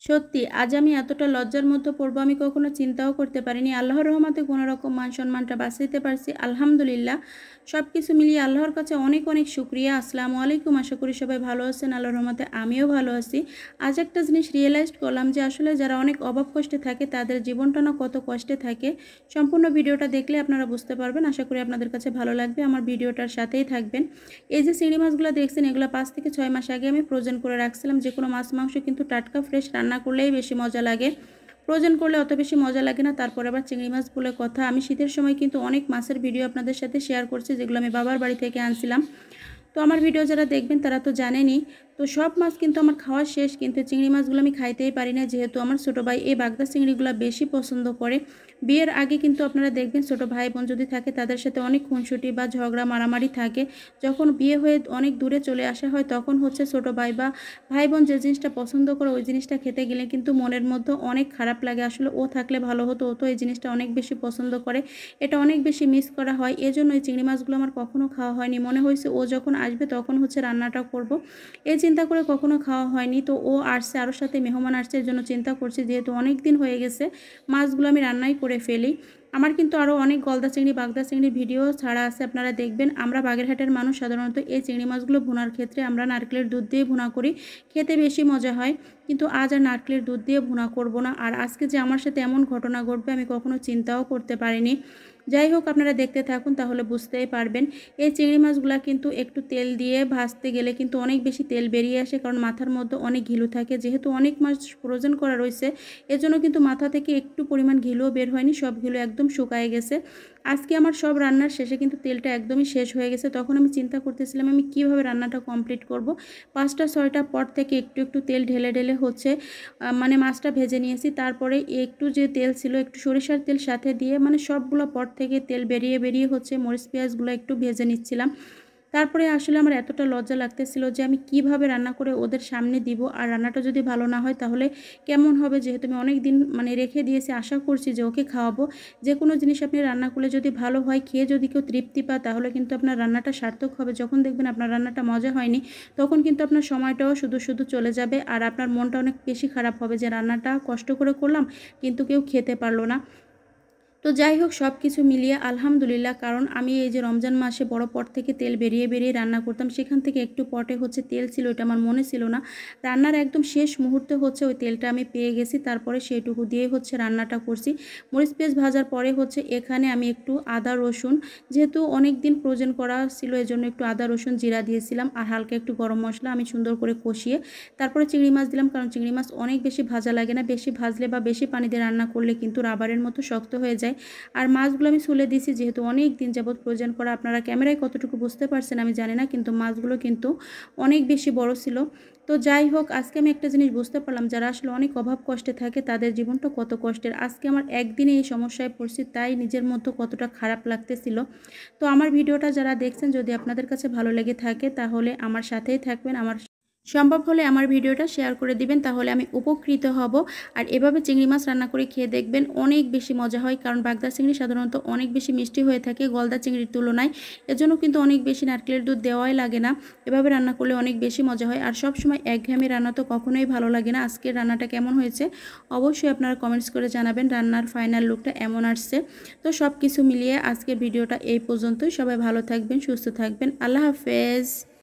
সত্যি আজ আমি এতটা লজ্জার মধ্যে পড়বো আমি কখনো চিন্তাও করতে পারিনি। আল্লাহর রহমতে কোনো রকম মান সম্মানটা বাঁচাইতে পারছি। আলহামদুলিল্লাহ। সব কিছু মিলিয়ে আল্লাহর কাছে অনেক অনেক শুকরিয়া। আসসালামু আলাইকুম। আশা করি সবাই ভালো আছেন। আল্লাহর রহমতে আমিও ভালো আছি। আজ একটা জিনিস রিয়েলাইজড করলাম যে আসলে যারা অনেক অভাব কষ্টে থাকে তাদের জীবনটা না কত কষ্টে থাকে। সম্পূর্ণ ভিডিওটা দেখলে আপনারা বুঝতে পারবেন। আশা করি আপনাদের কাছে ভালো লাগবে। আমার ভিডিওটার সাথেই থাকবেন। এই যে চিংড়ি মাছগুলো দেখছেন এগুলো 5 থেকে 6 মাস আগে আমি ফ্রোজেন করে রাখছিলাম। যে কোনো মাছ মাংস কিন্তু টাটকা ফ্রেশ রান্না করলেই বেশি মজা লাগে। ফ্রোজেন করলে অত বেশি মজা লাগে না। তারপর আবার চিংড়ি মাছ বলে কথা, আমি শীতের সময় কিন্তু অনেক মাছের ভিডিও আপনাদের সাথে শেয়ার করছি যেগুলো আমি বাবার বাড়ি থেকে আনছিলাম। তো আমার ভিডিও যারা দেখবেন তারা তো জানেনই। তো সব মাছ কিন্তু আমার খাওয়া শেষ, কিন্তু চিংড়ি মাছগুলো আমি খাইতেই পারি না, যেহেতু আমার ছোটো ভাই এই বাগদা চিংড়িগুলো বেশি পছন্দ করে। বিয়ের আগে কিন্তু আপনারা দেখবেন ছোটো ভাই বোন যদি থাকে তাদের সাথে অনেক খুনসুটি বা ঝগড়া মারামারি থাকে। যখন বিয়ে হয়ে অনেক দূরে চলে আসা হয় তখন হচ্ছে ছোটো ভাই বা ভাই বোন যে জিনিসটা পছন্দ করে ওই জিনিসটা খেতে গেলে কিন্তু মনের মধ্যে অনেক খারাপ লাগে। আসলে ও থাকলে ভালো হতো, ও তো এই জিনিসটা অনেক বেশি পছন্দ করে, এটা অনেক বেশি মিস করা হয়। এজন্য এই চিংড়ি মাছগুলো আমার কখনো খাওয়া হয়নি। মনে হয়েছে ও যখন আসবে তখন হচ্ছে রান্নাটা করব, এই চিন্তা করে কখনো খাওয়া হয়নি। তো ও আসছে, আরও সাথে মেহমান আসছে, এর জন্য চিন্তা করছি যেহেতু অনেক দিন হয়ে গেছে মাছগুলো আমি রান্নাই করে ফেলি। আমার কিন্তু আরও অনেক গলদা চিংড়ি বাগদা চিংড়ির ভিডিও ছাড়া আছে, আপনারা দেখবেন। আমরা বাগেরহাটের মানুষ সাধারণত এই চিংড়ি মাছগুলো ভুনার ক্ষেত্রে আমরা নারকেলের দুধ দিয়ে ভুনা করি, খেতে বেশি মজা হয়। কিন্তু আজ আর নারকেলের দুধ দিয়ে ভুনা করব না। আর আজকে যে আমার সাথে এমন ঘটনা ঘটবে আমি কখনো চিন্তাও করতে পারিনি। যাই হোক, আপনারা দেখতে থাকুন তাহলে বুঝতেই পারবেন। এই চিংড়ি মাছগুলো কিন্তু একটু তেল দিয়ে ভাজতে গেলে কিন্তু অনেক বেশি তেল বেরিয়ে আসে, কারণ মাথার মধ্যে অনেক ঘিলু থাকে। যেহেতু অনেক মাছ ফ্রোজেন করা রয়েছে এজন্য কিন্তু মাথা থেকে একটু পরিমাণ ঘিলুও বের হয়নি, সব ঘিলু একদম শুকায় গেছে। আজকে আমার সব রান্নার শেষে কিন্তু তেলটা একদমই শেষ হয়ে গেছে। তখন আমি চিন্তা করতেছিলাম আমি কিভাবে রান্নাটা কমপ্লিট করব। 5টা 6টা পর থেকে একটু একটু তেল ঢেলে ঢেলে হচ্ছে মানে মাছটা ভেজে নিয়েছি। তারপরে একটু যে তেল ছিল একটু সরিষার তেল সাথে দিয়ে মানে সবগুলো পট থেকে তেল বেরিয়ে বেরিয়ে হচ্ছে মরিচ পেঁয়াজগুলো একটু ভেজে নিচ্ছিলাম। তারপরে আসলে আমার এতটা লজ্জা লাগতেছিল যে আমি কিভাবে রান্না করে ওদের সামনে দিব, আর রান্নাটা যদি ভালো না হয় তাহলে কেমন হবে। যেহেতু আমি অনেক দিন মানে রেখে দিয়েছি, আশা করছি যে ওকে খাওয়াবো। যে কোনো জিনিস আপনি রান্না করলে যদি ভালো হয়, খেয়ে যদি কেউ তৃপ্তি পায় তাহলে কিন্তু আপনার রান্নাটা সার্থক হবে। যখন দেখবেন আপনার রান্নাটা মজা হয়নি তখন কিন্তু আপনার সময়টাও শুধু শুধু চলে যাবে, আর আপনার মনটা অনেক বেশি খারাপ হবে যে রান্নাটা কষ্ট করে করলাম কিন্তু কেউ খেতে পারলো না। তো যাই হোক, সব কিছু মিলিয়ে আলহামদুলিল্লাহ। কারণ আমি এই যে রমজান মাসে বড় পট থেকে তেল বেরিয়ে বেরিয়ে রান্না করতাম, সেখান থেকে একটু পটে হচ্ছে তেল ছিল, এটা আমার মনে ছিল না। রান্নার একদম শেষ মুহূর্তে হচ্ছে ওই তেলটা আমি পেয়ে গেছি, তারপরে সেইটুকু দিয়ে হচ্ছে রান্নাটা করছি। মরিচ পেঁয়াজ ভাজার পরে হচ্ছে এখানে আমি একটু আদা রসুন, যেহেতু অনেক দিন ফ্রোজেন করা ছিল এজন্য একটু আদা রসুন জিরা দিয়েছিলাম, আর হালকা একটু গরম মশলা আমি সুন্দর করে কষিয়ে তারপরে চিংড়ি মাছ দিলাম। কারণ চিংড়ি মাছ অনেক বেশি ভাজা লাগে না, বেশি ভাজলে বা বেশি পানি দিয়ে রান্না করলে কিন্তু রাবারের মতো শক্ত হয়ে যায়। আর মাছগুলো আমি ছুলে দিয়েছি, যেহেতু অনেক দিন যাবত ফ্রোজেন করা। আপনারা ক্যামেরায় কতটুকু বুঝতে পারছেন আমি জানি না, কিন্তু মাছগুলো কিন্তু অনেক বেশি বড় ছিল। তো যাই হোক, আজকে আমি একটা জিনিস বুঝতে পারলাম যারা আসলে অনেক অভাব কষ্টে থাকে তাদের জীবনটা কত কষ্টের। আজকে আমার একদিনে এই সমস্যায় পড়ছি, তাই নিজের মধ্যে কতটা খারাপ লাগতেছিল। তো আমার ভিডিওটা যারা দেখছেন যদি আপনাদের কাছে ভালো লেগে থাকে তাহলে আমার সাথেই থাকবেন, আমার সম্ভব হলে আমার ভিডিওটা শেয়ার করে দিবেন, তাহলে আমি উপকৃত হব। আর এভাবে চিংড়ি মাছ রান্না করে খেয়ে দেখবেন অনেক বেশি মজা হয়। কারণ বাগদা চিংড়ি সাধারণত অনেক বেশি মিষ্টি হয়ে থাকে গলদা চিংড়ির তুলনায়, এজন্য কিন্তু অনেক বেশি নারকেলের দুধ দেওয়াই লাগে না। এভাবে রান্না করলে অনেক বেশি মজা হয়। আর সব সময় একঘেয়েমি রান্না তো কখনোই ভালো লাগে না। আজকের রান্নাটা কেমন হয়েছে অবশ্যই আপনারা কমেন্টস করে জানাবেন। রান্নার ফাইনাল লুকটা এমন আসছে। তো সব কিছু মিলিয়ে আজকের ভিডিওটা এই পর্যন্তই। সবাই ভালো থাকবেন, সুস্থ থাকবেন। আল্লাহ হাফেজ।